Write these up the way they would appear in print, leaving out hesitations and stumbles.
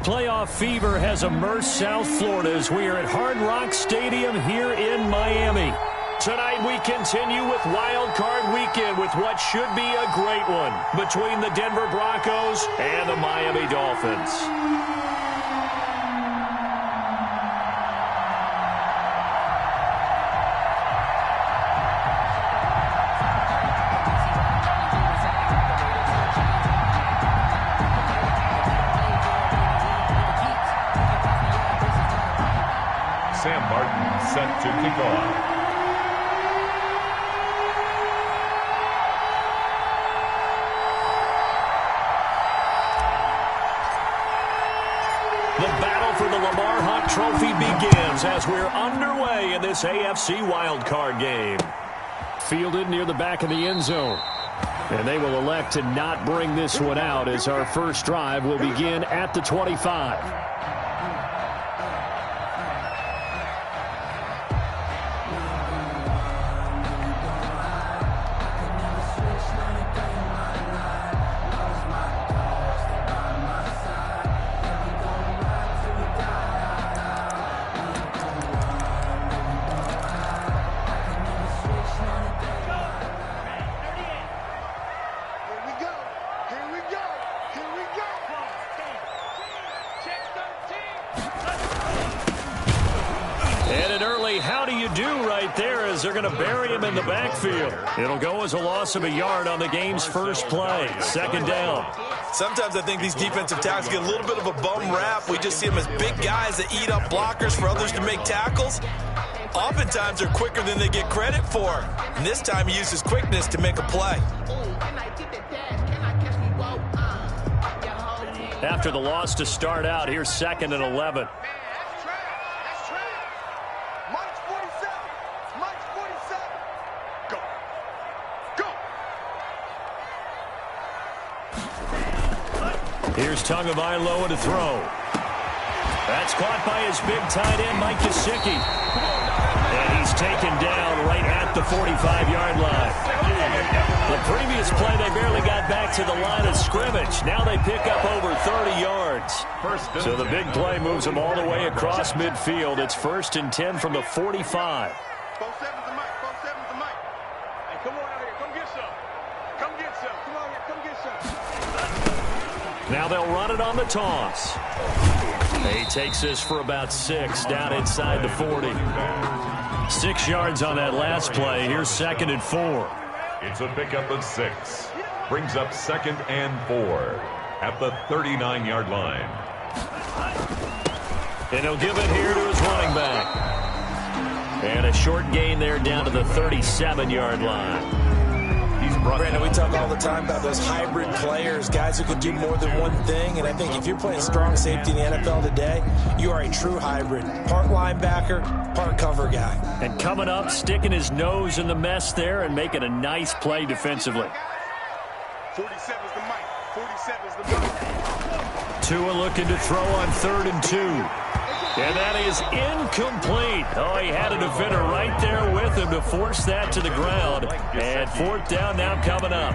Playoff fever has immersed South Florida as we are at Hard Rock Stadium here in Miami. Tonight we continue with Wild Card Weekend with what should be a great one between the Denver Broncos and the Miami Dolphins. Sam Martin set to kick off. The battle for the Lamar Hunt Trophy begins as we're underway in this AFC wildcard game. Fielded near the back of the end zone. And they will elect to not bring this one out as our first drive will begin at the 25. They're going to bury him in the backfield. It'll go as a loss of a yard on the game's first play. Second down. Sometimes I think these defensive tackles get a little bit of a bum rap. We just see them as big guys that eat up blockers for others to make tackles. Oftentimes they're quicker than they get credit for. And this time he uses quickness to make a play. After the loss to start out, here's 2nd and 11. Here's Tagovailoa to throw. That's caught by his big tight end, Mike Gesicki. And he's taken down right at the 45-yard line. The previous play, they barely got back to the line of scrimmage. Now they pick up over 30 yards. So the big play moves them all the way across midfield. It's 1st and 10 from the 45. Now they'll run it on the toss. He takes this for about 6 down inside the 40. 6 yards on that last play. Here's 2nd and 4. It's a pickup of 6. Brings up 2nd and 4 at the 39-yard line. And he'll give it here to his running back. And a short gain there down to the 37-yard line. Brandon, we talk all the time about those hybrid players, guys who can do more than one thing. And I think if you're playing strong safety in the NFL today, you are a true hybrid. Part linebacker, part cover guy. And coming up, sticking his nose in the mess there and making a nice play defensively. 47 is the mic. 47 is the mic. Tua looking to throw on 3rd and 2. And that is incomplete. Oh, he had a defender right there with him to force that to the ground. And 4th down now coming up.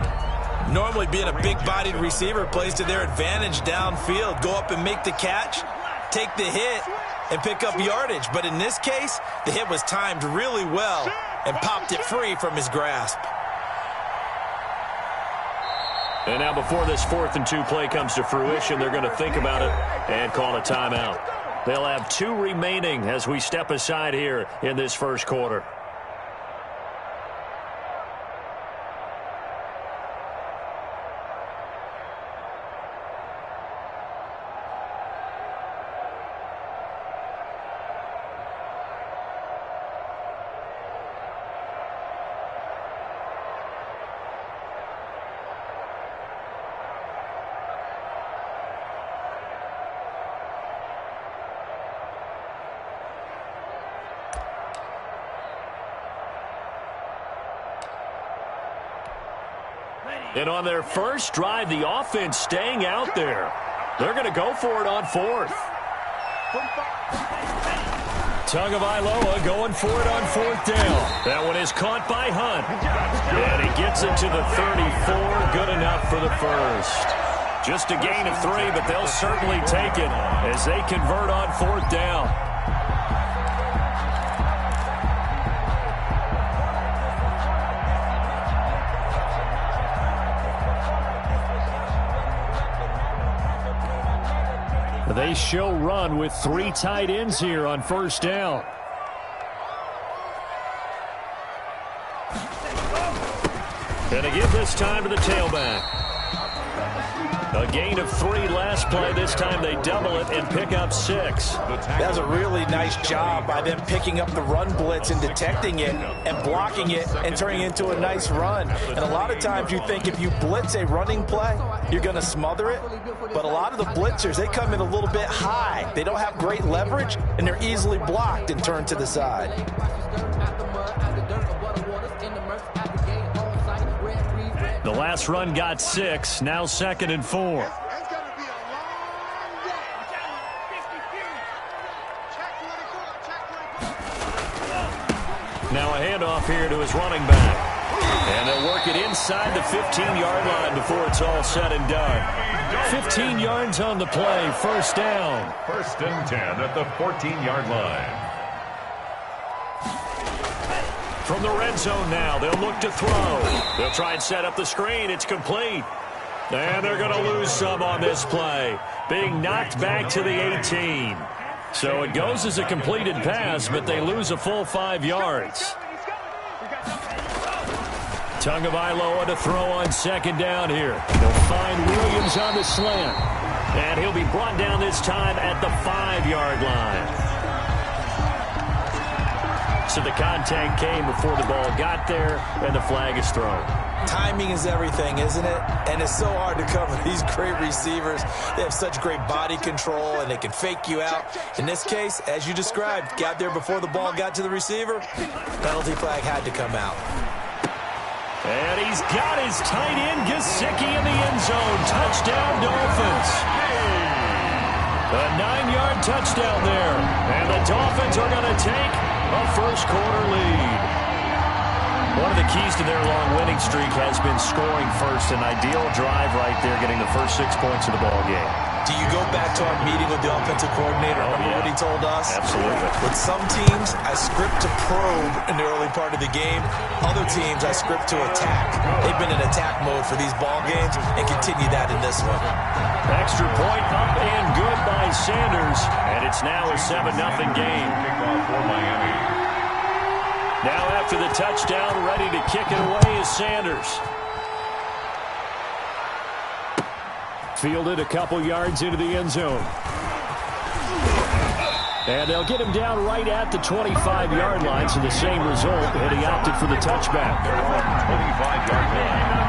Normally being a big-bodied receiver plays to their advantage downfield. Go up and make the catch, take the hit, and pick up yardage. But in this case, the hit was timed really well and popped it free from his grasp. And now before this 4th and 2 play comes to fruition, they're going to think about it and call a timeout. They'll have 2 remaining as we step aside here in this first quarter. And on their first drive, the offense staying out there. They're going to go for it on 4th. Tagovailoa going for it on 4th down. That one is caught by Hunt. And he gets it to the 34. Good enough for the first. Just a gain of 3, but they'll certainly take it as they convert on 4th down. They show run with 3 tight ends here on 1st down. And they give this time to the tailback. A gain of 3 last play. This time they double it and pick up 6. That was a really nice job by them picking up the run blitz and detecting it and blocking it and turning it into a nice run. And a lot of times you think if you blitz a running play, you're going to smother it. But a lot of the blitzers, they come in a little bit high. They don't have great leverage, and they're easily blocked and turned to the side. The last run got 6. Now 2nd and 4. Now a handoff here to his running back. And they'll work it inside the 15-yard line before it's all said and done. 15 yards on the play. 1st down. 1st and 10 at the 14-yard line. From the red zone now, they'll look to throw. They'll try and set up the screen. It's complete. And they're going to lose some on this play. Being knocked back to the 18. So it goes as a completed pass, but they lose a full 5 yards. Tagovailoa to throw on 2nd down here. They'll find Williams on the slant. And he'll be brought down this time at the 5-yard line. So the contact came before the ball got there, and the flag is thrown. Timing is everything, isn't it? And it's so hard to cover these great receivers. They have such great body control, and they can fake you out. In this case, as you described, got there before the ball got to the receiver. Penalty flag had to come out. And he's got his tight end, Gesicki, in the end zone. Touchdown, Dolphins. A 9-yard touchdown there. And the Dolphins are going to take a first-quarter lead. One of the keys to their long winning streak has been scoring first. An ideal drive right there, getting the first 6 points of the ball game. Do you go back to our meeting with the offensive coordinator? Remember what he told us? Absolutely. With some teams, I script to probe in the early part of the game. Other teams, I script to attack. They've been in attack mode for these ball games and continue that in this one. Extra point up and good by Sanders. And it's now a 7-0 game. Kickoff for Miami. Now after the touchdown, ready to kick it away is Sanders. Fielded a couple yards into the end zone. And they'll get him down right at the 25-yard line, so the same result, and he opted for the touchback. 25-yard line.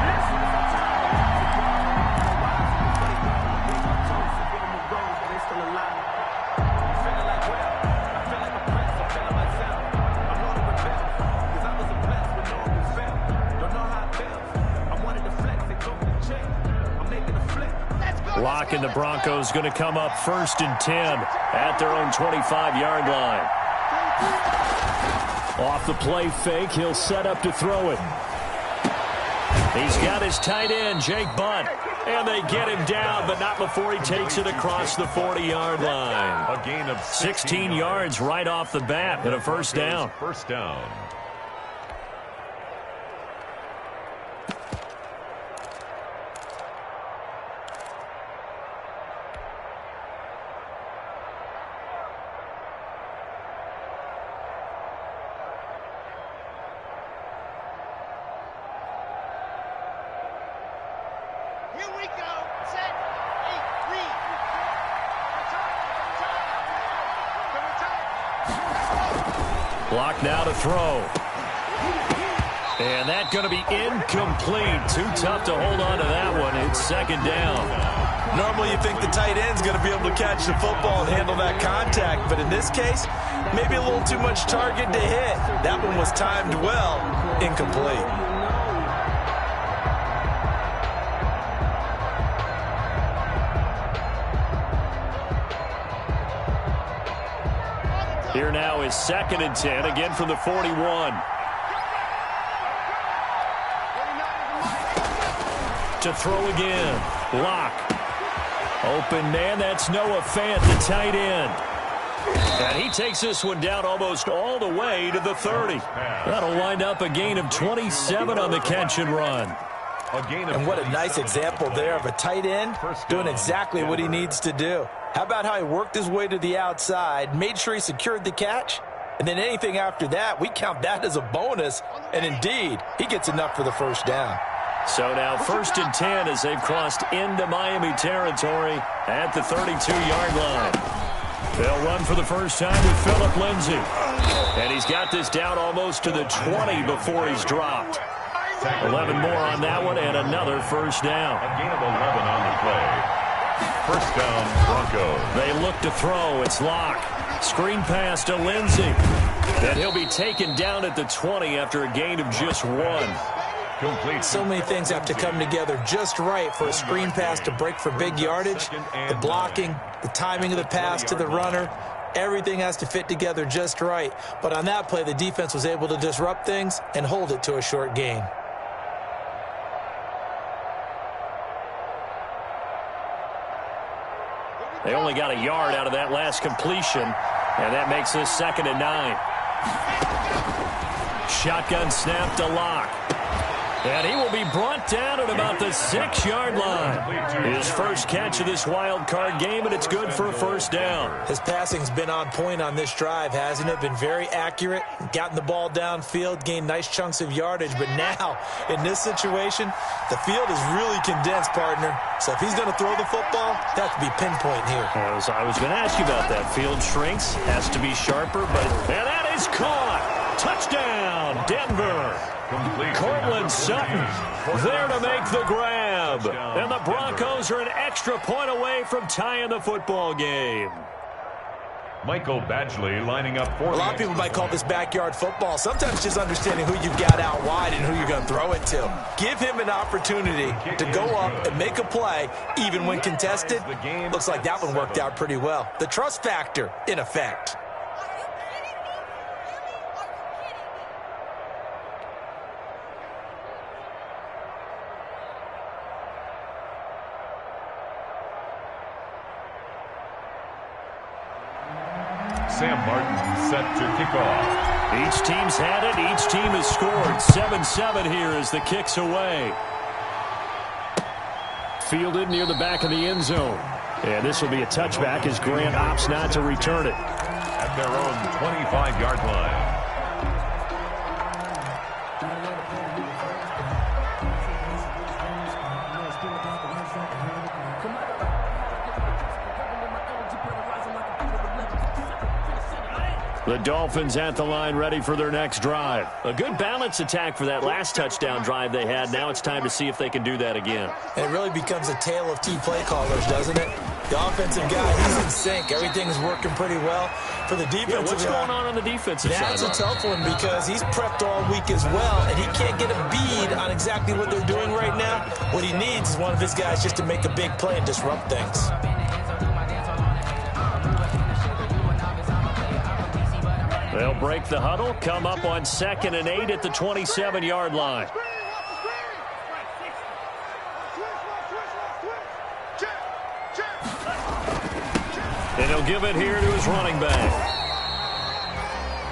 Lock and the Broncos going to come up 1st and 10 at their own 25-yard line. Off the play fake, he'll set up to throw it. He's got his tight end, Jake Butt, and they get him down, but not before he takes it across the 40-yard line. A gain of 16 yards right off the bat and a first down. First down. Block now to throw. And that's going to be incomplete. Too tough to hold on to that one. It's 2nd down. Normally you think the tight end's going to be able to catch the football and handle that contact, but in this case, maybe a little too much target to hit. That one was timed well. Incomplete. Here now is 2nd and 10, again from the 41. To throw again. Lock. Open man, that's Noah Fant, the tight end. And he takes this one down almost all the way to the 30. That'll wind up a gain of 27 on the catch and run. And what a nice example there of a tight end doing exactly what he needs to do. How about how he worked his way to the outside, made sure he secured the catch, and then anything after that, we count that as a bonus. And indeed, he gets enough for the first down. So now 1st and 10 as they've crossed into Miami territory at the 32-yard line. They'll run for the first time with Phillip Lindsay. And he's got this down almost to the 20 before he's dropped. 11 more on that one and another first down. A gain of 11 on the play. First down, Broncos. They look to throw. It's Locke. Screen pass to Lindsay. And he'll be taken down at the 20 after a gain of just 1. Complete. So many things have to come together just right for a screen pass to break for big yardage. The blocking, the timing of the pass to the runner, everything has to fit together just right. But on that play, the defense was able to disrupt things and hold it to a short gain. They only got a yard out of that last completion, and that makes this 2nd and 9. Shotgun snap to Locke. And he will be brought down at about the 6-yard line. His first catch of this wild card game, and it's good for a first down. His passing's been on point on this drive, hasn't it? Been very accurate, gotten the ball downfield, gained nice chunks of yardage. But now, in this situation, the field is really condensed, partner. So if he's going to throw the football, that has to be pinpoint here. I was going to ask you about that. Field shrinks, has to be sharper, but and that is caught. Touchdown, Denver. Cortland Sutton there to make the grab. And the Broncos are an extra point away from tying the football game. Michael Badgley lining up for a lot of people might call this backyard football. Sometimes just understanding who you've got out wide and who you're going to throw it to. Give him an opportunity to go up and make a play, even when contested. Looks like that one worked out pretty well. The trust factor in effect. Sam Martin set to kick off. Each team's had it. Each team has scored. 7-7 here as the kick's away. Fielded near the back of the end zone. And this will be a touchback as Grant opts not to return it. At their own 25-yard line. The Dolphins at the line ready for their next drive. A good balance attack for that last touchdown drive they had. Now it's time to see if they can do that again. It really becomes a tale of two play callers, doesn't it? The offensive guy, he's in sync. Everything's working pretty well. For the defensive what's going on the defensive side? That's a tough one because he's prepped all week as well, and he can't get a bead on exactly what they're doing right now. What he needs is one of his guys just to make a big play and disrupt things. They'll break the huddle, come up on 2nd and 8 at the 27-yard line. And he'll give it here to his running back.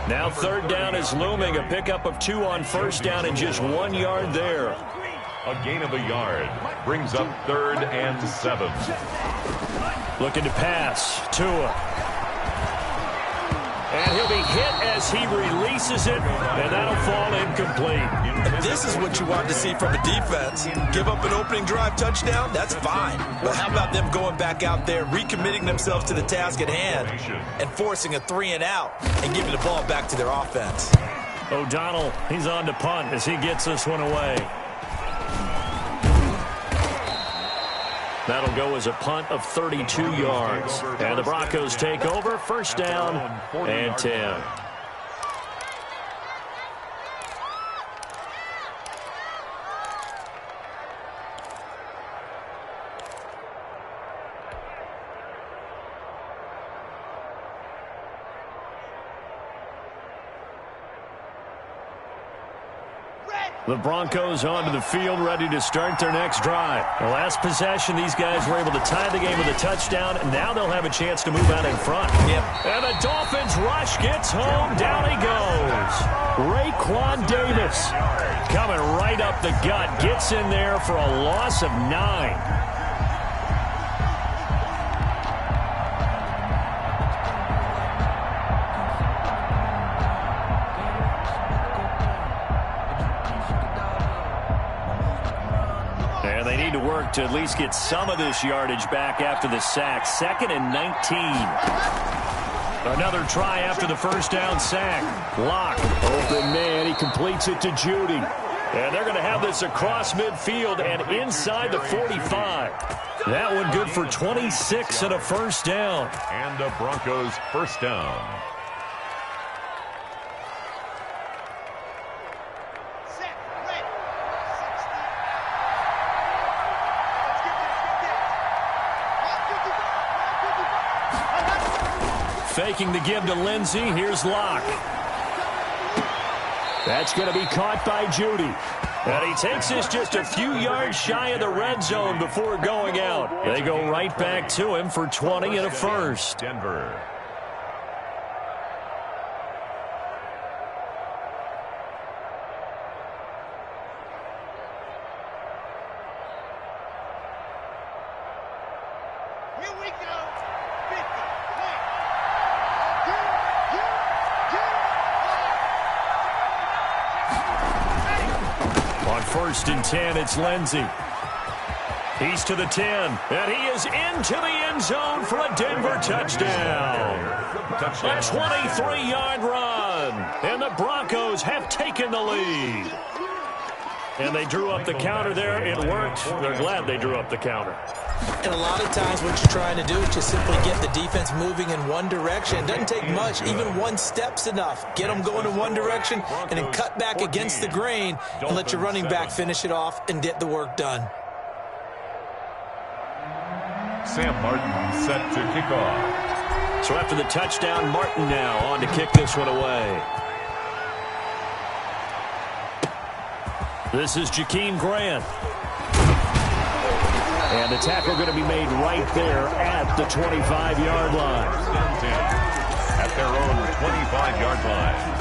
Now 3rd down is looming, a pickup of 2 on 1st down and just 1 yard there. A gain of a yard brings up 3rd and 7. Looking to pass. Tua. And he'll be hit as he releases it, and that'll fall incomplete. And this is what you want to see from a defense. Give up an opening drive touchdown, that's fine. But how about them going back out there, recommitting themselves to the task at hand, and forcing a 3-and-out and giving the ball back to their offense. O'Donnell, he's on to punt as he gets this one away. That'll go as a punt of 32 yards. And the Broncos take over, 1st down and 10. Red The Broncos onto the field, ready to start their next drive. The last possession, these guys were able to tie the game with a touchdown, and now they'll have a chance to move out in front. Yep. And the Dolphins rush, gets home, down he goes. Raekwon Davis coming right up the gut, gets in there for a loss of 9. And they need to work to at least get some of this yardage back after the sack. 2nd and 19. Another try after the first down sack. Locke, open man, he completes it to Judy. And they're going to have this across midfield and inside the 45. That one good for 26 and a first down. And the Broncos first down. Faking the give to Lindsey. Here's Locke. That's going to be caught by Judy. And he takes this just a few yards shy of the red zone before going out. They go right back to him for 20 and a first. Denver. Here we go. 50. On 1st and 10, it's Lindsey. He's to the 10, and he is into the end zone for a Denver touchdown. A 23-yard run, and the Broncos have taken the lead. And they drew up the counter there. It worked. They're glad they drew up the counter. And a lot of times what you're trying to do is just simply get the defense moving in one direction. It doesn't take much. Even one step's enough. Get them going in one direction and then cut back against the grain and let your running back finish it off and get the work done. Sam Martin set to kick off. So after the touchdown, Martin now on to kick this one away. This is Jakeem Grant. And the tackle going to be made right there at the 25-yard line. At their own 25-yard line.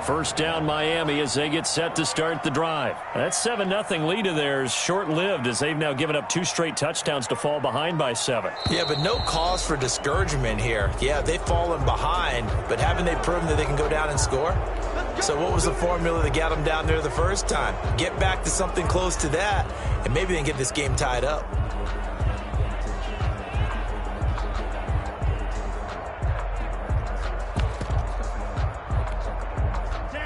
First down Miami as they get set to start the drive. That 7-0 lead of theirs short-lived as they've now given up 2 straight touchdowns to fall behind by 7. Yeah, but no cause for discouragement here. Yeah, they've fallen behind, but haven't they proven that they can go down and score? So what was the formula that got them down there the first time? Get back to something close to that, and maybe they can get this game tied up.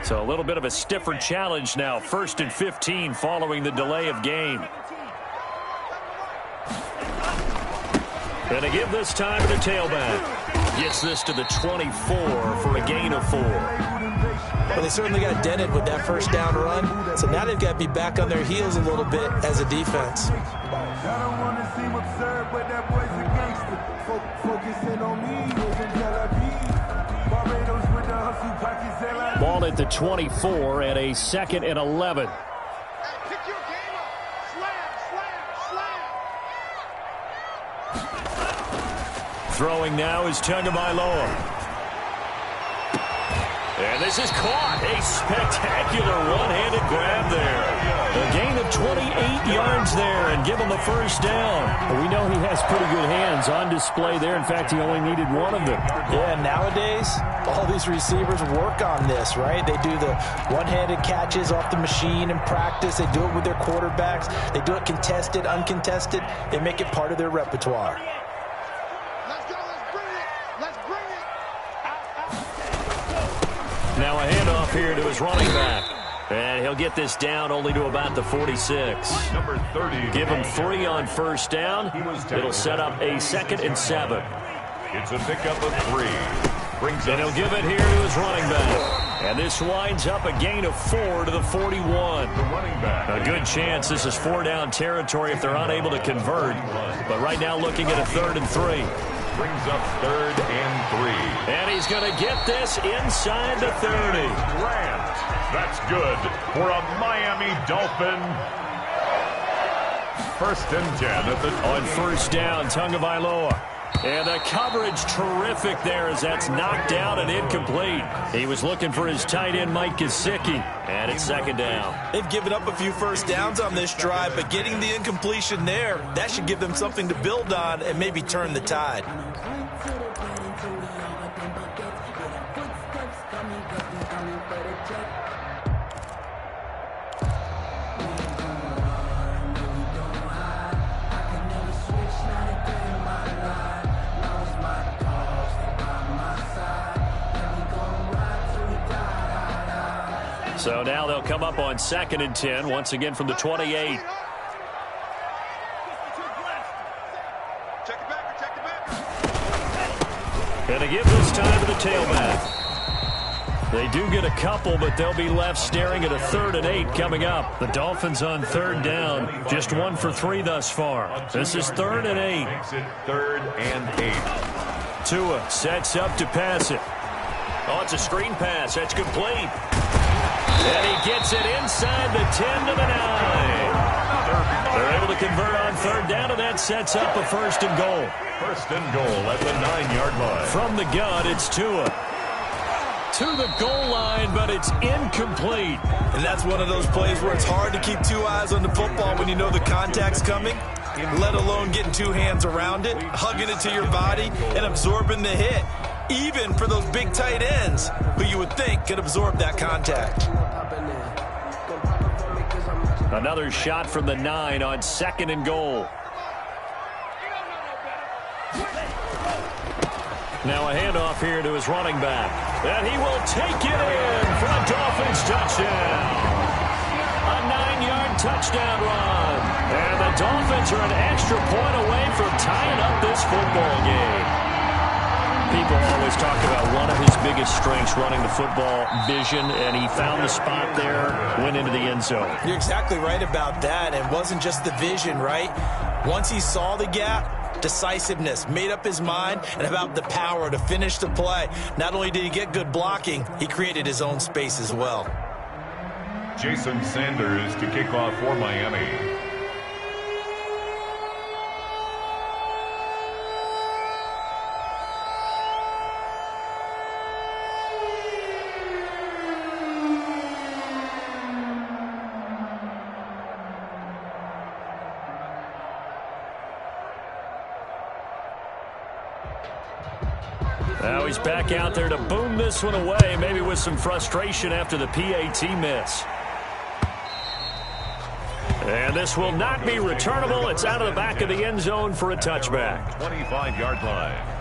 So a little bit of a stiffer challenge now. 1st and 15 following the delay of game. And to give this time to the tailback. Gets this to the 24 for a gain of 4. Well, they certainly got dented with that first down run. So now they've got to be back on their heels a little bit as a defense. I don't want to seem absurd, but that boy's a gangster. Focusing on me, Barbados with the hustle pockets. Ball at the 24 and a 2nd and 11. Pick your game up. Slam. Throwing now is Tagovailoa. And this is caught. A spectacular one-handed grab there. A gain of 28 yards there and give him the first down. Well, we know he has pretty good hands on display there. In fact, he only needed one of them. Yeah, nowadays, all these receivers work on this, right? They do the one-handed catches off the machine in practice. They do it with their quarterbacks. They do it contested, uncontested. They make it part of their repertoire. Now a handoff here to his running back. And he'll get this down only to about the 46. Number 30. Give him 3 on first down. It'll set up a 2nd and 7. It's a pickup of 3. And he'll give it here to his running back. And this winds up a gain of 4 to the 41. The running back. A good chance this is 4-down territory if they're unable to convert. But right now looking at a 3rd and 3. Brings up 3rd and 3. And he's going to get this inside the 30. Grant. That's good for a Miami Dolphin. 1st and 10 at the on first down, Tagovailoa. And the coverage terrific there as that's knocked out and incomplete. He was looking for his tight end, Mike Gesicki. And it's 2nd down. They've given up a few first downs on this drive, but getting the incompletion there, that should give them something to build on and maybe turn the tide. So now they'll come up on 2nd and 10, once again from the 28. And they give this time to the tailback. They do get a couple, but they'll be left staring at a 3rd and 8 coming up. The Dolphins on 3rd down, just 1 for 3 thus far. This is 3rd and 8. Makes it 3rd and 8. Tua sets up to pass it. Oh, it's a screen pass. That's complete. And he gets it inside the 10 to the 9. They're able to convert on 3rd down, and that sets up a 1st and goal. 1st and goal at the 9-yard line. From the gun, it's Tua. To the goal line, but it's incomplete. And that's one of those plays where it's hard to keep 2 eyes on the football when you know the contact's coming, let alone getting 2 hands around it, hugging it to your body, and absorbing the hit. Even for those big tight ends who you would think could absorb that contact. Another shot from the 9 on 2nd and goal. Now a handoff here to his running back. And he will take it in for a Dolphins touchdown. A 9-yard touchdown run. And the Dolphins are an extra point away from tying up this football game. People always talk about one of his biggest strengths running the football, vision, and he found the spot there, went into the end zone. You're exactly right about that. It wasn't just the vision, right? Once he saw the gap, decisiveness, made up his mind, and about the power to finish the play. Not only did he get good blocking, he created his own space as well. Jason Sanders to kick off for Miami. Now he's back out there to boom this one away, maybe with some frustration after the PAT miss. And this will not be returnable. It's out of the back of the end zone for a touchback. 25-yard line.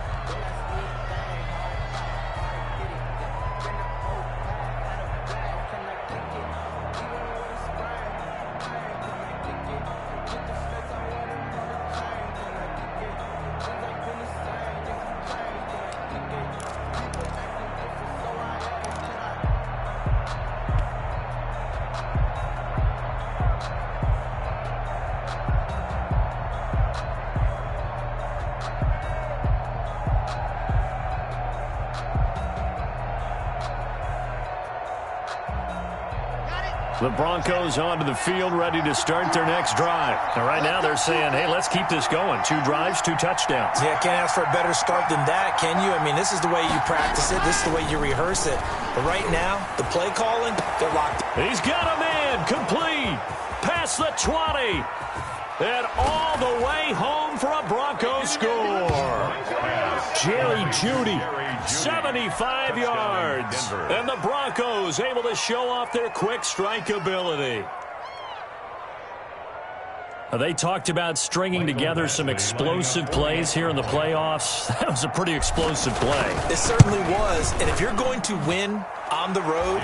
The Broncos onto the field, ready to start their next drive. And right now they're saying, hey, let's keep this going. 2 drives, 2 touchdowns. Yeah, can't ask for a better start than that, can you? I mean, this is the way you practice it. This is the way you rehearse it. But right now, the play calling, they're locked. He's got a man, complete, past the 20, and all the way home for a Broncos score. Jerry Jeudy, 75 yards, and the Broncos able to show off their quick strike ability. They talked about stringing together some explosive plays here in the playoffs. That was a pretty explosive play. It certainly was, and if you're going to win on the road,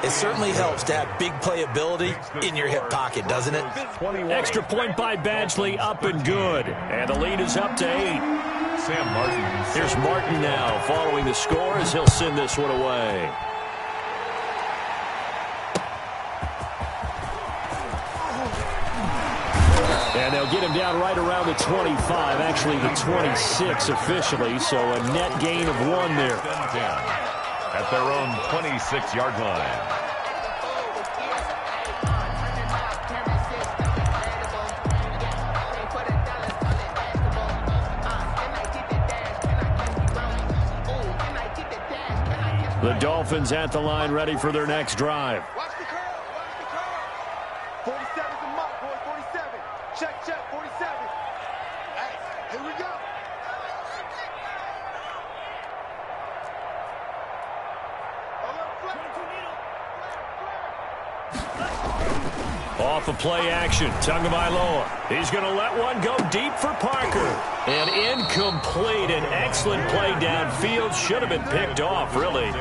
it certainly helps to have big playability in your hip pocket, doesn't it? Extra point by Badgley, up and good. And the lead is up to 8. Sam Martin. Here's Martin now following the score as he'll send this one away. And they'll get him down right around the 25, actually the 26 officially, so a net gain of 1 there. At their own 26-yard line. The Dolphins at the line, ready for their next drive. Watch the curl. Watch the curl. 47's the mark, boy. 47. Check, 47. Hey, here we go. Off of play action, Tagovailoa. He's going to let one go deep for Parker. And incomplete. An excellent play downfield. Should have been picked off, really.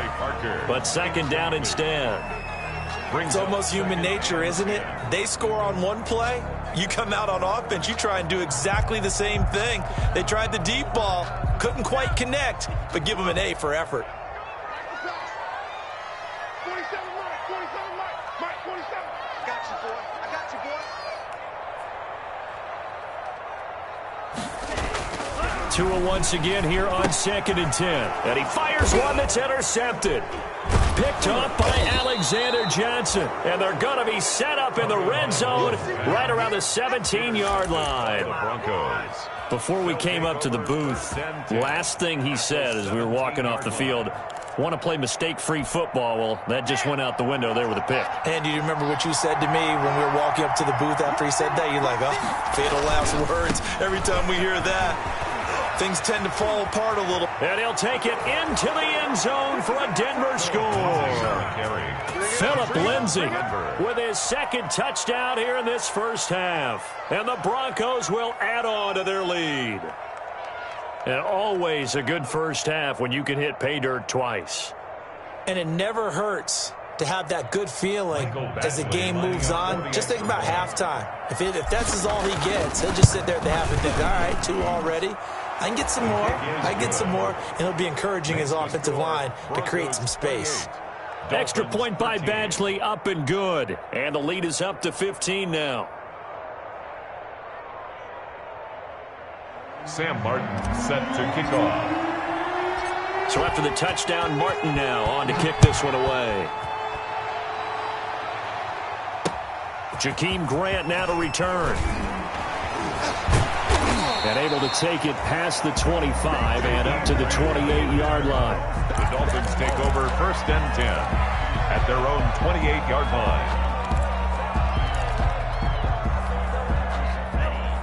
But second down instead. It's almost human nature, isn't it? They score on one play. You come out on offense, you try and do exactly the same thing. They tried the deep ball. Couldn't quite connect, but give them an A for effort. 47 Mike. 47 Mike. Mike, 47. I got you, boy. I got you, boy. Tua once again here on 2nd and 10. And he fires one that's intercepted. Picked up by Alexander Johnson. And they're going to be set up in the red zone right around the 17-yard line. Broncos. Before we came up to the booth, last thing he said as we were walking off the field, want to play mistake-free football. Well, that just went out the window there with a pick. And do you remember what you said to me when we were walking up to the booth after he said that? You're like, oh, fatal last words. Every time we hear that, things tend to fall apart a little. And he'll take it into the end zone for a Denver score. Phillip Lindsay with his second touchdown here in this first half. And the Broncos will add on to their lead. And always a good first half when you can hit pay dirt twice. And it never hurts to have that good feeling as the game moves on. Just think about halftime. If that's all he gets, he'll just sit there at the half and think, all right, 2 already. I can get some more. I can get some more. And it'll be encouraging his offensive line to create some space. Extra point by Badgley, up and good. And the lead is up to 15 now. Sam Martin set to kick off. So after the touchdown, Martin now on to kick this one away. Jakeem Grant now to return. And able to take it past the 25 and up to the 28-yard line. The Dolphins take over 1st and 10 at their own 28-yard line.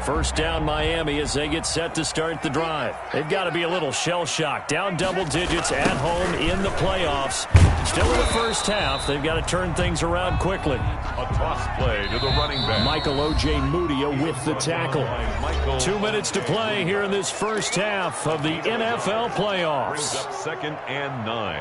First down Miami as they get set to start the drive. They've got to be a little shell-shocked. Down double digits at home in the playoffs. Still in the first half. They've got to turn things around quickly. A toss play to the running back. Michael Ojemudia with the tackle. 2 minutes to play here in this first half of the NFL playoffs. Brings up 2nd and 9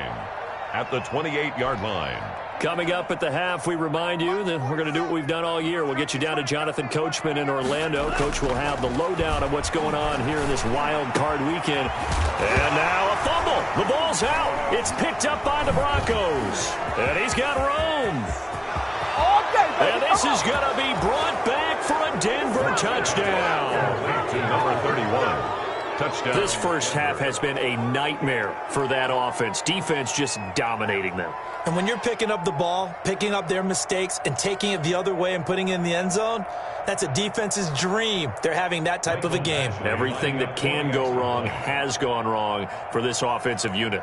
at the 28-yard line. Coming up at the half, we remind you that we're going to do what we've done all year. We'll get you down to Jonathan Coachman in Orlando. Coach will have the lowdown of what's going on here in this wild card weekend. And now a fumble. The ball's out. It's picked up by the Broncos. And he's got room. And this is going to be brought back for a Denver touchdown. To number 31. touchdown. This first half has been a nightmare for that offense. Defense just dominating them. And when you're picking up the ball, picking up their mistakes, and taking it the other way and putting it in the end zone, that's a defense's dream. They're having that type of a game. Everything that can go wrong has gone wrong for this offensive unit.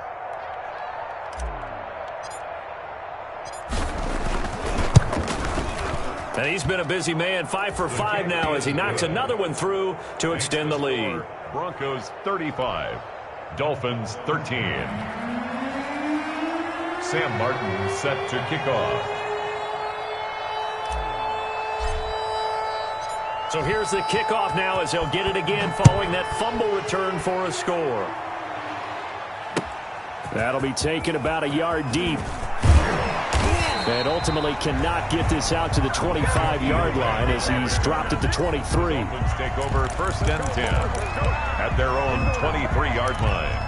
And he's been a busy man, 5 for 5 now as he knocks another one through to extend the lead. Broncos 35, Dolphins 13. Sam Martin set to kick off. So here's the kickoff now as he'll get it again following that fumble return for a score. That'll be taken about a yard deep. And ultimately cannot get this out to the 25-yard line as he's dropped at the 23. Dolphins take over first and 10 at their own 23-yard line.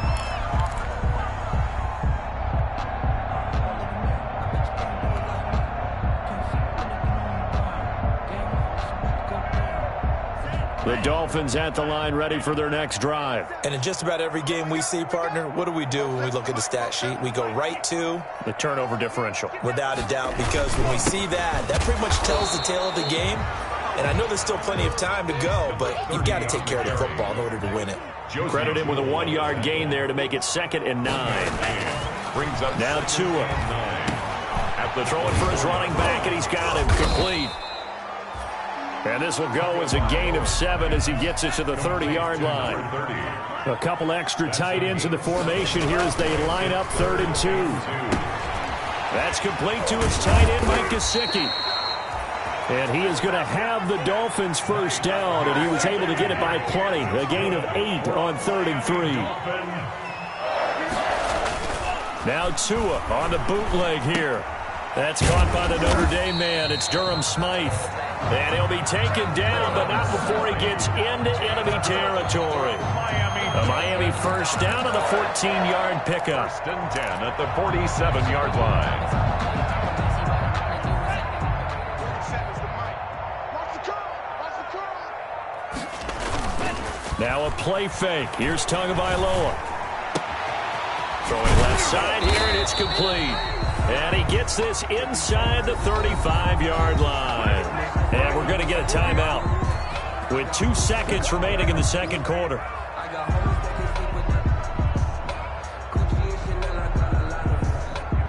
The Dolphins at the line ready for their next drive. And in just about every game we see, partner, what do we do when we look at the stat sheet? We go right to the turnover differential. Without a doubt, because when we see that, that pretty much tells the tale of the game. And I know there's still plenty of time to go, but you've got to take care of the football in order to win it. Credit him with a 1-yard gain there to make it 2nd and 9. Brings up now Tua. At the throwing for his running back, and he's got him complete. And this will go as a gain of 7 as he gets it to the 30-yard line. A couple extra tight ends in the formation here as they line up 3rd and 2. That's complete to his tight end, Mike Gesicki. And he is going to have the Dolphins first down, and he was able to get it by plenty. A gain of 8 on 3rd and 3. Now Tua on the bootleg here. That's caught by the Notre Dame man. It's Durham Smythe. And he'll be taken down, but not before he gets into enemy territory. A Miami first down on the 14-yard pickup. First and 10 at the 47-yard line. Now a play fake. Here's Tagovailoa. Throwing left side here, and it's complete. And he gets this inside the 35-yard line. And we're going to get a timeout with 2 seconds remaining in the second quarter.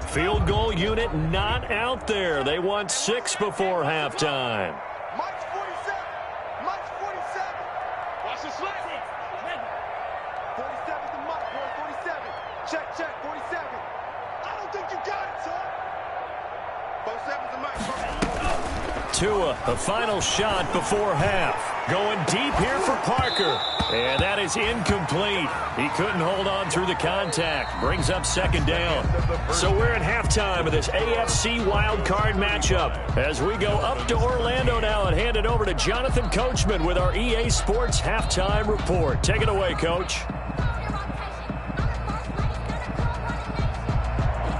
Field goal unit not out there. They want 6 before halftime. Mike's 47. Mike's 47. Watch the slant. 47's the Mike, boy. 47. Check, 47. I don't think you got it, son. 47's the Mike. Tua, a final shot before half. Going deep here for Parker. And that is incomplete. He couldn't hold on through the contact. Brings up 2nd down. So we're at halftime of this AFC wild card matchup. As we go up to Orlando now and hand it over to Jonathan Coachman with our EA Sports halftime report. Take it away, Coach.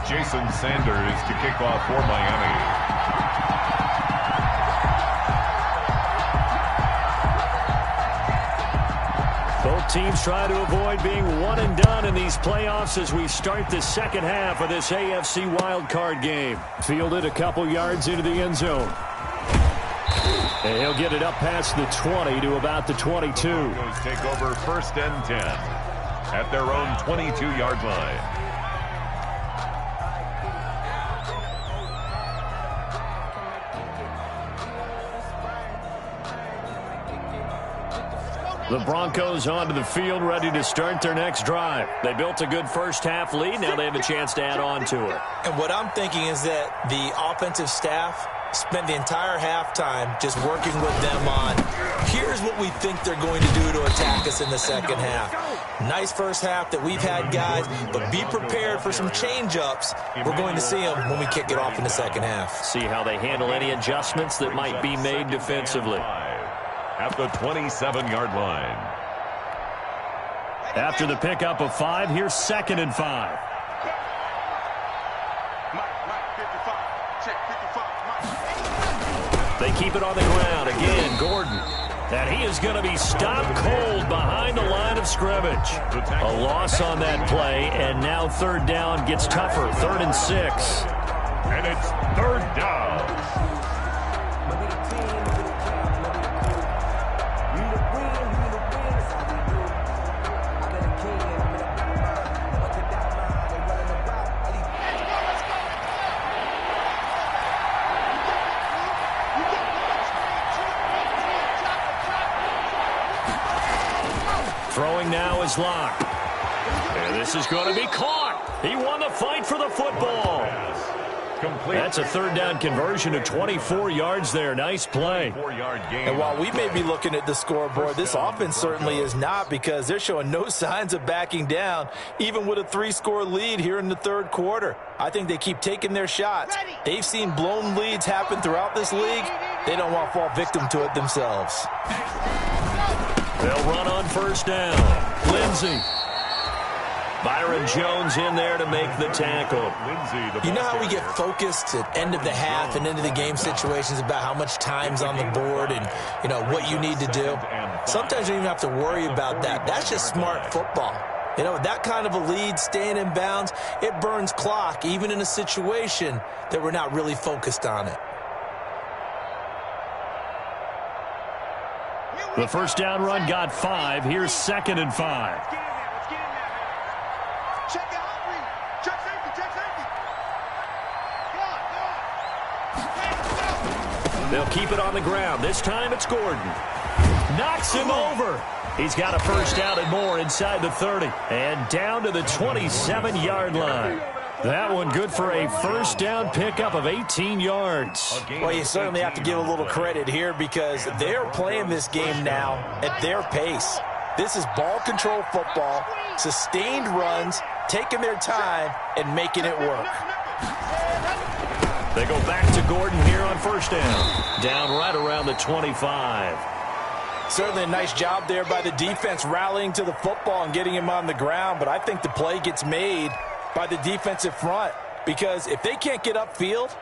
Jason Sanders to kick off for Miami. Both teams try to avoid being one and done in these playoffs as we start the second half of this AFC wildcard game. Fielded a couple yards into the end zone. And he'll get it up past the 20 to about the 22. Broncos take over first and 10 at their own 22-yard line. The Broncos onto the field, ready to start their next drive. They built a good first-half lead. Now they have a chance to add on to it. And what I'm thinking is that the offensive staff spent the entire halftime just working with them on, here's what we think they're going to do to attack us in the second half. Nice first half that we've had, guys, but be prepared for some change-ups. We're going to see them when we kick it off in the second half. See how they handle any adjustments that might be made defensively. At the 27-yard line. After the pickup of 5, here's 2nd and 5. They keep it on the ground. Again, Gordon. And he is going to be stopped cold behind the line of scrimmage. A loss on that play, and now third down gets tougher. 3rd and 6. And it's 3rd down. Throwing now is Locke. And this is going to be caught. He won the fight for the football. That's a 3rd down conversion of 24 yards there. Nice play. And while we may be looking at the scoreboard, this offense certainly is not, because they're showing no signs of backing down, even with a 3-score lead here in the 3rd quarter. I think they keep taking their shots. They've seen blown leads happen throughout this league. They don't want to fall victim to it themselves. They'll run on 1st down. Lindsey. Byron Jones in there to make the tackle. You know how we get focused at end of the half and into the game situations about how much time's on the board and, you know, what you need to do? Sometimes you don't even have to worry about that. That's just smart football. You know, that kind of a lead, staying in bounds, it burns clock, even in a situation that we're not really focused on it. The 1st down run got 5. Here's 2nd and 5. Check out Humphrey. Check safety. They'll keep it on the ground. This time it's Gordon. Knocks him over. He's got a 1st down and more inside the 30. And down to the 27-yard line. That one good for a 1st down pickup of 18 yards. Well, you certainly have to give a little credit here, because they're playing this game now at their pace. This is ball control football, sustained runs, taking their time, and making it work. They go back to Gordon here on 1st down. Down right around the 25. Certainly a nice job there by the defense rallying to the football and getting him on the ground, but I think the play gets made by the defensive front, because if they can't get upfield,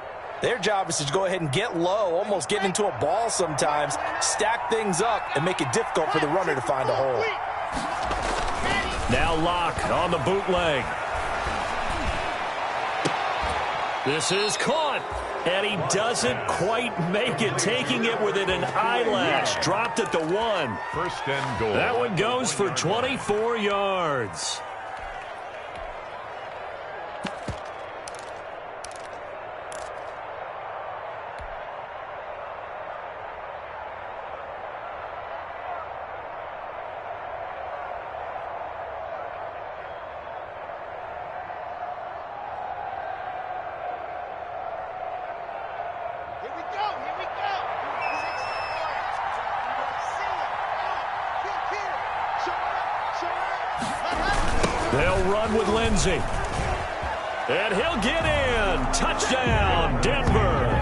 their job is to go ahead and get low, almost get into a ball sometimes, stack things up, and make it difficult for the runner to find a hole. Now Locke on the bootleg. This is caught, and he doesn't quite make it, taking it within an eyelash. Dropped at the 1. 1st and goal. That one goes for 24 yards. They'll run with Lindsey. And he'll get in. Touchdown, Denver.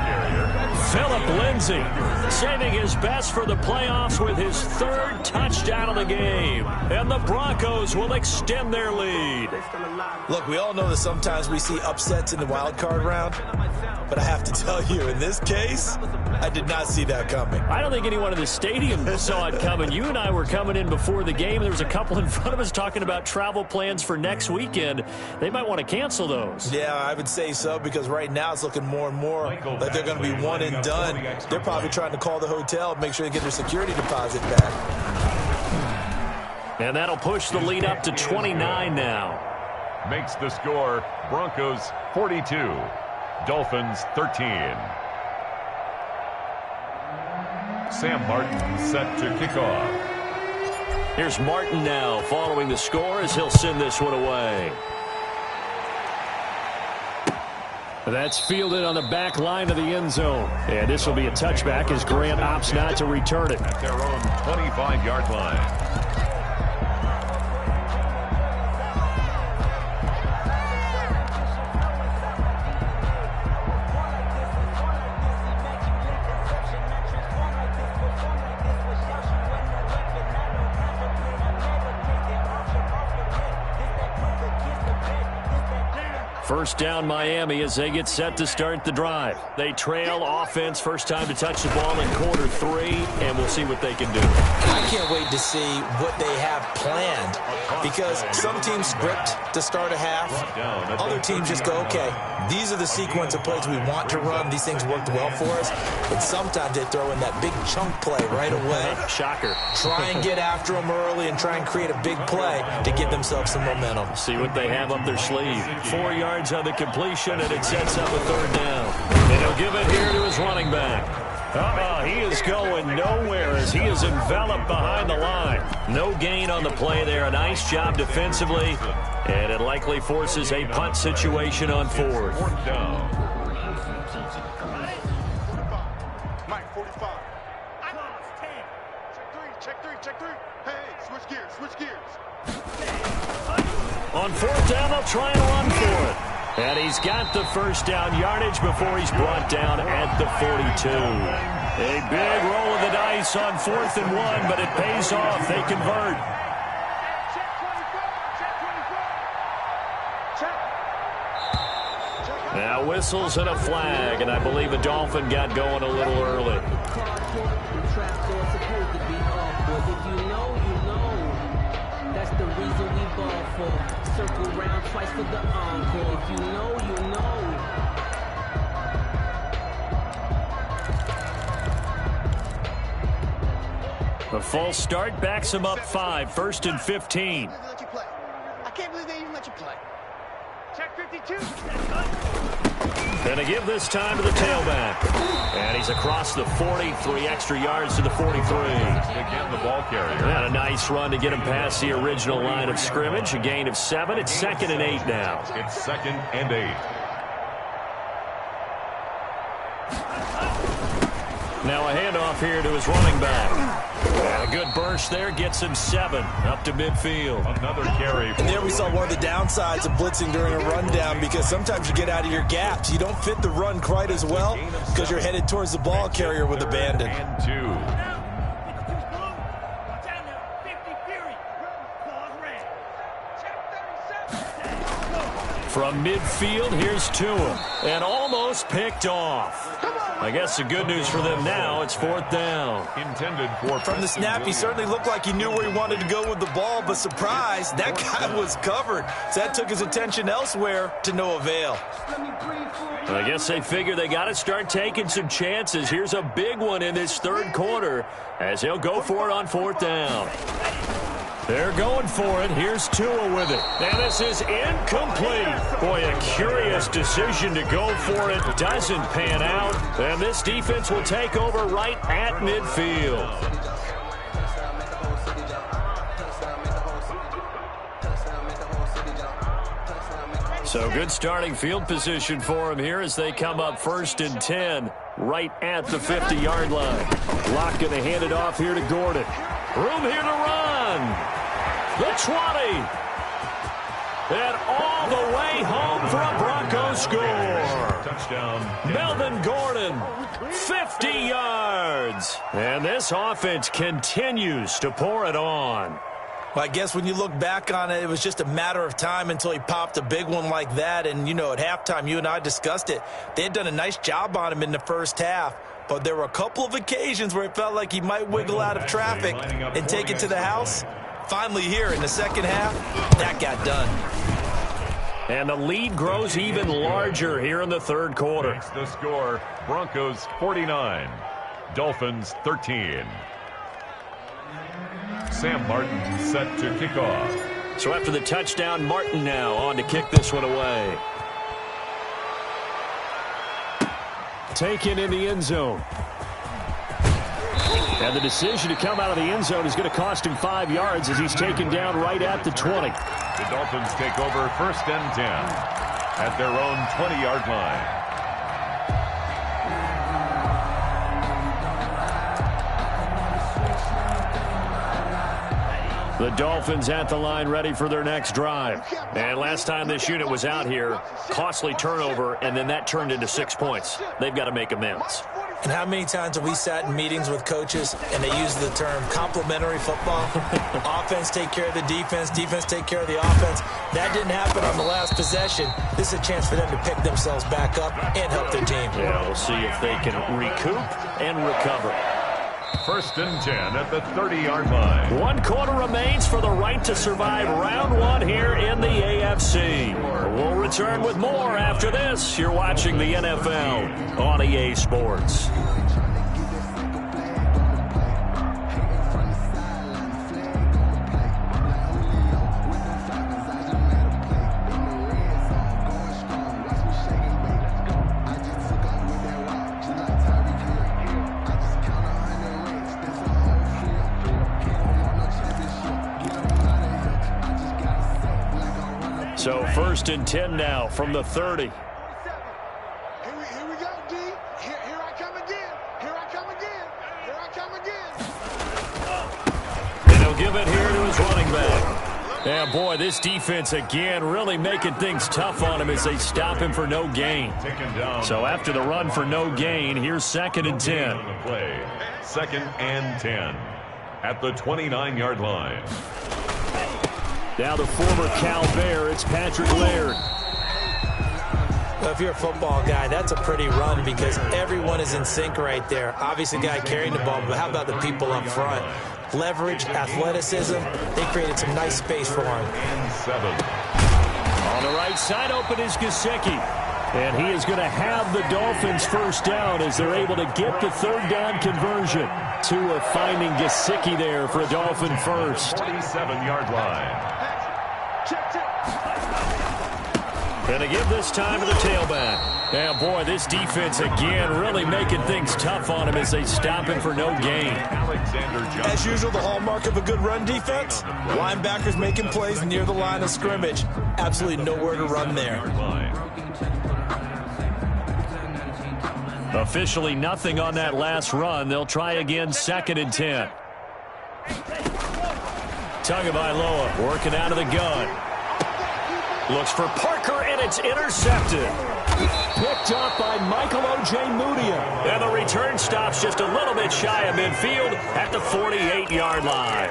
Philip Lindsey saving his best for the playoffs with his 3rd touchdown of the game. And the Broncos will extend their lead. Look, we all know that sometimes we see upsets in the wild card round, but I have to tell you, in this case, I did not see that coming. I don't think anyone in the stadium saw it coming. You and I were coming in before the game. There was a couple in front of us talking about travel plans for next weekend. They might want to cancel those. Yeah, I would say so, because right now it's looking more and more like they're going to be one and done. They're probably trying to call the hotel, make sure they get their security deposit back. And that'll push the lead up to 29 now. Makes the score Broncos 42, Dolphins 13. Sam Martin set to kick off. Here's Martin now following the score as he'll send this one away. That's fielded on the back line of the end zone. And this will be a touchback as Grant opts not to return it. At their own 25-yard line. First down Miami as they get set to start the drive. They trail offense, first time to touch the ball in quarter 3, and we'll see what they can do. I can't wait to see what they have planned, because some teams script to start a half. Other teams just go, okay, these are the sequence of plays we want to run. These things worked well for us. But sometimes they throw in that big chunk play right away. Shocker. Try and get after them early and try and create a big play to give themselves some momentum. See what they have up their sleeve. 4 yards on the completion, and it sets up a third down. And he'll give it here to his running back. He is going nowhere as he is enveloped behind the line. No gain on the play there. A nice job defensively, and it likely forces a punt situation on 4th. Fourth down. Mike, 45. Check three. Hey, switch gears. On 4th down, they'll try and run for it. And he's got the first down yardage before he's brought down at the 42. A big roll of the dice on 4th and 1, but it pays off. They convert. Now whistles and a flag, and I believe a Dolphin got going a little early. That's the reason we ball for. Circle round twice for the encore. If you know, you know. A false start backs him up 5, 1st and 15. I can't believe they even let you play. Check 52. And to give this time to the tailback. And he's across the 40, 3 extra yards to the 43. Again, the ball carrier. And a nice run to get him past the original line of scrimmage. A gain of 7. It's 2nd and 8 now. It's 2nd and 8. Now a handoff here to his running back. And a good burst there gets him 7 up to midfield. Another carry. And there we saw one of the downsides of blitzing during a rundown, because sometimes you get out of your gaps. You don't fit the run quite as well because you're headed towards the ball carrier with abandon. And 2. From midfield, here's Tua. And almost picked off. I guess the good news for them now, it's 4th down. Intended for From the snap, he certainly looked like he knew where he wanted to go with the ball, but surprise, that guy was covered. So that took his attention elsewhere to no avail. I guess they figure they got to start taking some chances. Here's a big one in this 3rd quarter as he'll go for it on 4th down. They're going for it. Here's Tua with it. And this is incomplete. Boy, a curious decision to go for it. Doesn't pan out. And this defense will take over right at midfield. So good starting field position for him here as they come up 1st and 10 right at the 50-yard line. Locke going to hand it off here to Gordon. Room here to run. The 20. And all the way home for a Broncos score. touchdown. Melvin Gordon, 50 yards. And this offense continues to pour it on. Well, I guess when you look back on it, it was just a matter of time until he popped a big one like that. And, you know, at halftime, you and I discussed it. They had done a nice job on him in the first half. But there were a couple of occasions where it felt like he might wiggle out of traffic and take it to the house. Finally here in the second half, that got done. And the lead grows even larger here in the third quarter. Makes the score, Broncos 49, Dolphins 13. Sam Martin set to kick off. So after the touchdown, Martin now on to kick this one away. Taken in the end zone. And the decision to come out of the end zone is going to cost him 5 yards as he's taken down right at the 20. The Dolphins take over 1st and 10 at their own 20-yard line. The Dolphins at the line ready for their next drive. And last time this unit was out here, costly turnover, and then that turned into 6 points. They've got to make amends. And how many times have we sat in meetings with coaches and they use the term complementary football? Offense take care of the defense, defense take care of the offense. That didn't happen on the last possession. This is a chance for them to pick themselves back up and help their team. Yeah, we'll see if they can recoup and recover. 1st and 10 at the 30-yard line. 1 quarter remains for the right to survive round 1 here in the AFC. We'll return with more after this. You're watching the NFL on EA Sports. So 1st and 10 now from the 30. Here we go, D. Here I come again. Here I come again. Here I come again. And he'll give it here to his running back. Yeah, boy, this defense again really making things tough on him as they stop him for no gain. So after the run for no gain, here's 2nd and 10. Play 2nd and 10 at the 29-yard line. Now the former Cal Bear, it's Patrick Laird. Well, if you're a football guy, that's a pretty run because everyone is in sync right there. Obviously, the guy carrying the ball, but how about the people up front? Leverage, athleticism, they created some nice space for him. And 7. On the right side, open is Gesicki. And he is going to have the Dolphins first down as they're able to get the 3rd down conversion. Tua finding Gesicki there for a Dolphin first. 47-yard line. And to give this time to the tailback. Yeah, boy, this defense again really making things tough on him as they stop him for no gain. As usual, the hallmark of a good run defense, linebackers making plays near the line of scrimmage. Absolutely nowhere to run there. Officially nothing on that last run. They'll try again 2nd and 10. Tagovailoa working out of the gun. Looks for Parker, and it's intercepted. Picked up by Michael Ojemudia. And the return stops just a little bit shy of midfield at the 48-yard line.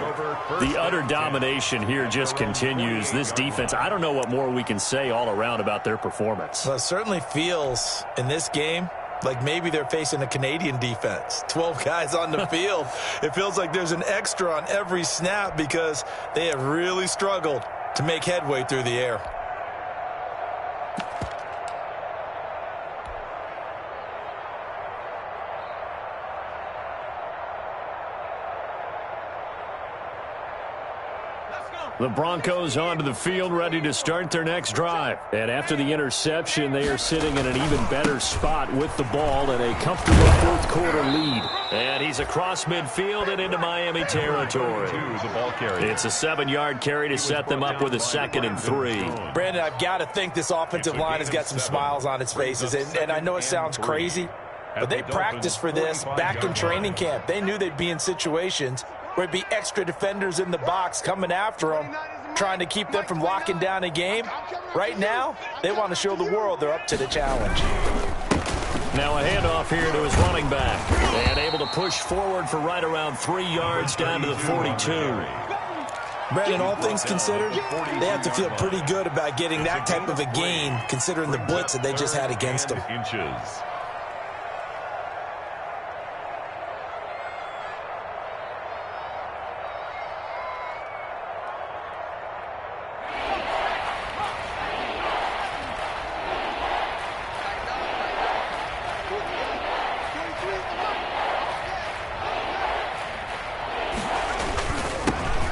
The utter domination here just continues. This defense, I don't know what more we can say all around about their performance. Well, it certainly feels in this game like maybe they're facing a Canadian defense. 12 guys on the field. It feels like there's an extra on every snap because they have really struggled to make headway through the air. The Broncos onto the field, ready to start their next drive. And after the interception, they are sitting in an even better spot with the ball and a comfortable 4th quarter lead. And he's across midfield and into Miami territory. It's a 7-yard carry to set them up with a 2nd and 3. Brandon, I've got to think this offensive line has got some smiles on its faces. And I know it sounds crazy, but they practiced for this back in training camp. They knew they'd be in situations where it'd be extra defenders in the box coming after them, trying to keep them from locking down a game. Right now, they want to show the world they're up to the challenge. Now a handoff here to his running back. And able to push forward for right around 3 yards down to the 42. Brandon, all things considered, they have to feel pretty good about getting that type of a gain, considering the blitz that they just had against them.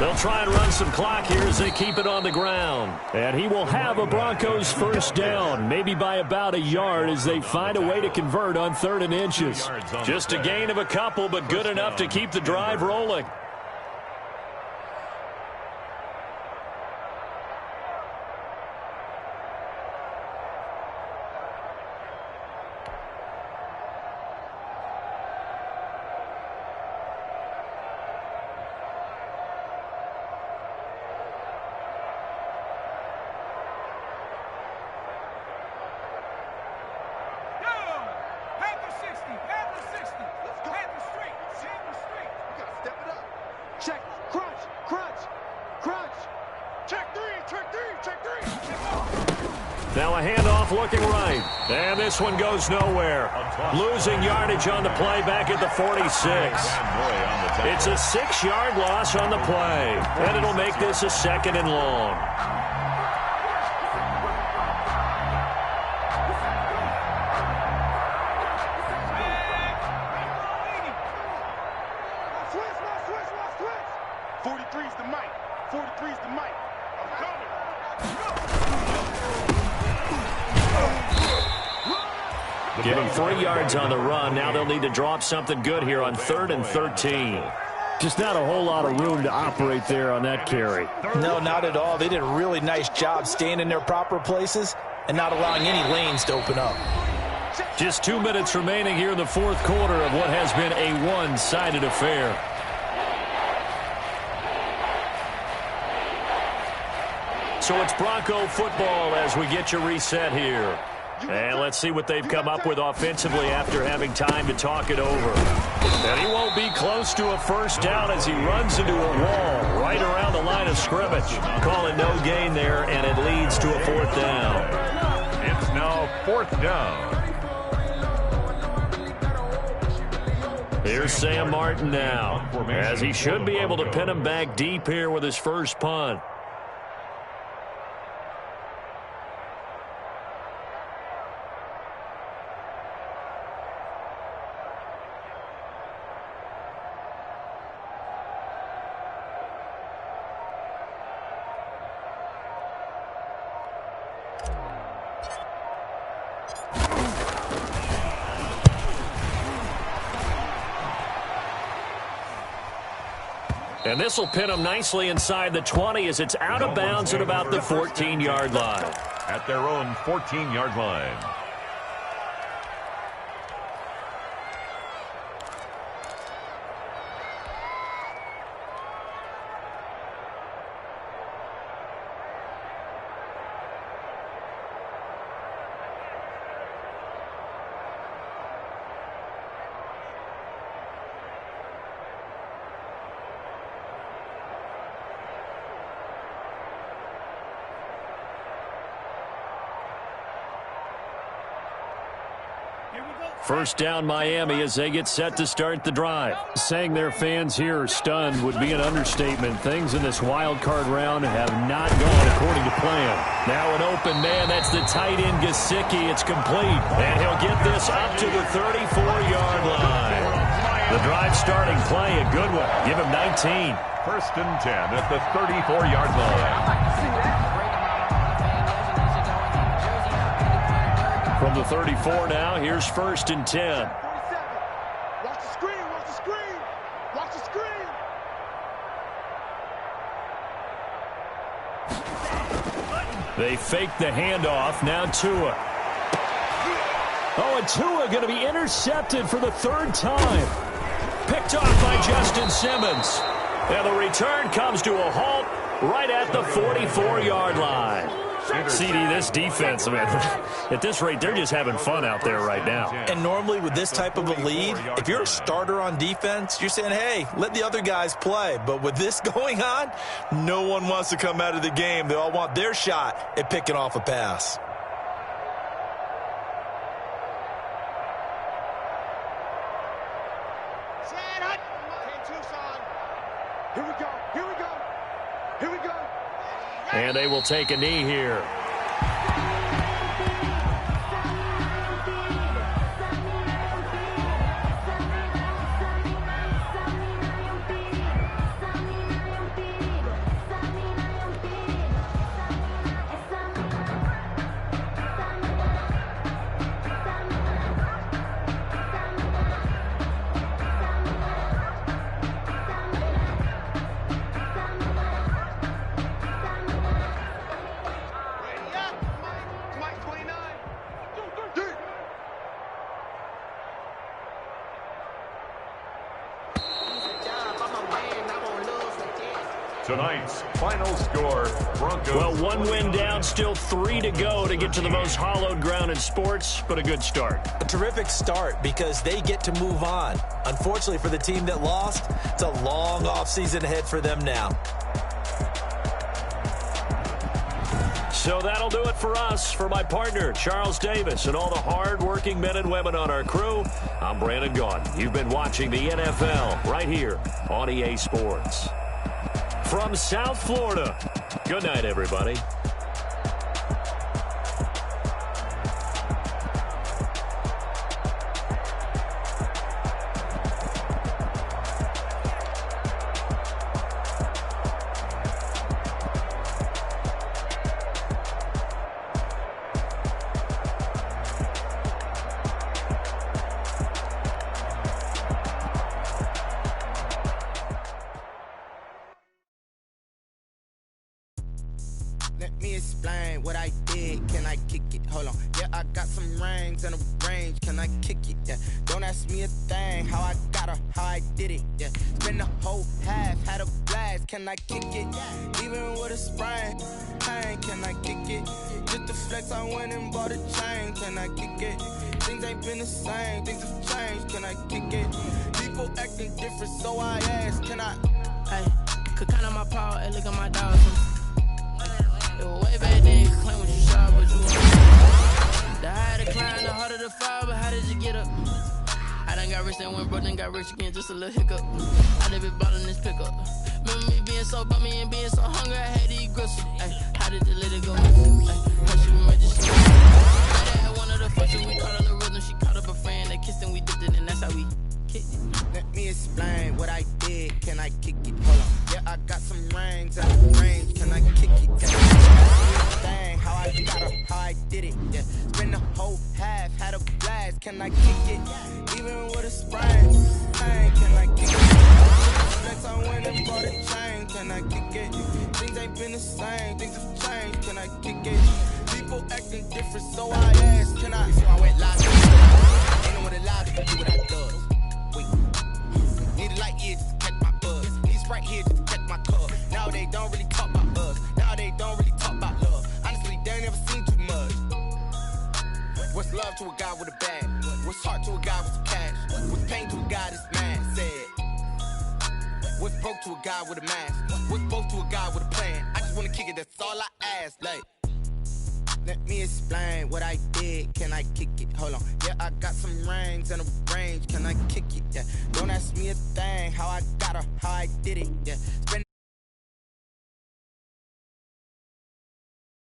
They'll try and run some clock here as they keep it on the ground. And he will have a Broncos first down, maybe by about a yard as they find a way to convert on 3rd and inches. Just a gain of a couple, but good enough to keep the drive rolling. Now a handoff looking right. And this one goes nowhere. Losing yardage on the play back at the 46. It's a 6-yard loss on the play. And it'll make this a 2nd and long. Give him 3 yards on the run. Now they'll need to drop something good here on 3rd and 13. Just not a whole lot of room to operate there on that carry. No, not at all. They did a really nice job staying in their proper places and not allowing any lanes to open up. Just 2 minutes remaining here in the 4th quarter of what has been a one-sided affair. So it's Bronco football as we get you reset here. And let's see what they've come up with offensively after having time to talk it over. And he won't be close to a first down as he runs into a wall right around the line of scrimmage. Calling no gain there, and it leads to a 4th down. It's now 4th down. Here's Sam Martin now, as he should be able to pin him back deep here with his first punt. And this will pin them nicely inside the 20 as it's out of bounds at about the 14-yard line. At their own 14-yard line. First down Miami as they get set to start the drive. Saying their fans here are stunned would be an understatement. Things in this wild card round have not gone according to plan. Now an open man. That's the tight end Gesicki. It's complete. And he'll get this up to the 34-yard line. The drive starting play, a good one. Give him 19. 1st and 10 at the 34-yard line. From the 34 now, here's 1st and 10. 47. Watch the screen, watch the screen. Watch the screen. They fake the handoff. Now Tua. Oh, and Tua going to be intercepted for the 3rd time. Picked off by Justin Simmons. And the return comes to a halt right at the 44-yard line. CD, this defense, man, at this rate, they're just having fun out there right now. And normally with this type of a lead, if you're a starter on defense, you're saying, hey, let the other guys play. But with this going on, no one wants to come out of the game. They all want their shot at picking off a pass. Here we go, here we go, here we go. And they will take a knee here. Tonight's final score, Broncos. Well, 1 win down, still 3 to go to get to the most hallowed ground in sports, but a good start. A terrific start because they get to move on. Unfortunately for the team that lost, it's a long offseason ahead for them now. So that'll do it for us. For my partner, Charles Davis, and all the hard-working men and women on our crew, I'm Brandon Gaudin. You've been watching the NFL right here on EA Sports. From South Florida, good night, everybody. Let me explain what I did. Can I kick it? Hold on. Yeah, I got some rings and a range. Can I kick it? Yeah. Don't ask me a thing. How I got her, how I did it. Yeah. Spend the whole half, had a blast. Can I kick it? Even with a sprain, pain. Can I kick it? Just to flex, I went and bought a chain. Can I kick it? Things ain't been the same. Things have changed. Can I kick it? People acting different, so I asked. Can I? Hey, could count on my power and look at my dogs. It was way back then, you could claim what you saw, but you won't. The higher the climb, the harder the fall, but how did you get up? I done got rich and went broke, then got rich again, just a little hiccup. I done been ballin' this pickup. Remember me being so bummy and being so hungry, I had to eat gristle. Ay, how did you let it go? How she remember this shit? I had one of the first we caught on the rhythm, she caught up a friend, they kissed and we dipped it, and that's how we kicked it. Let me explain what I did. Can I kick it? Hold on. Yeah, I got some rings and a range. Can I kick it? Yeah. Thing, how I got her, how I did it. Yeah. Spend the whole half, had a blast. Can I kick it? Even with a sprain, pain. Can I kick it? Flex, I went and bought a chain. Can I kick it? Things ain't been the same. Things have changed. Can I kick it? People acting different, so I asked. Can I? So I went live. Ain't no one allowed to do what I does. Wait. Need a light here just to catch my buzz. Need Sprite here just to catch my cup. Now they don't really talk about us. Now they don't really talk about love. Honestly, they ain't never seen too much. What's love to a guy with a bag? What's heart to a guy with some cash? What's pain to a guy that's mad? Said. What's broke to a guy with a mask? What's broke to a guy with a plan? I just wanna kick it, that's all I ask. Like, let me explain what I did. Can I kick it? Hold on. Yeah, I got some rings and a range. Can I kick it? Yeah. Don't ask me a thing. How I got her, how I did it. Yeah. Spend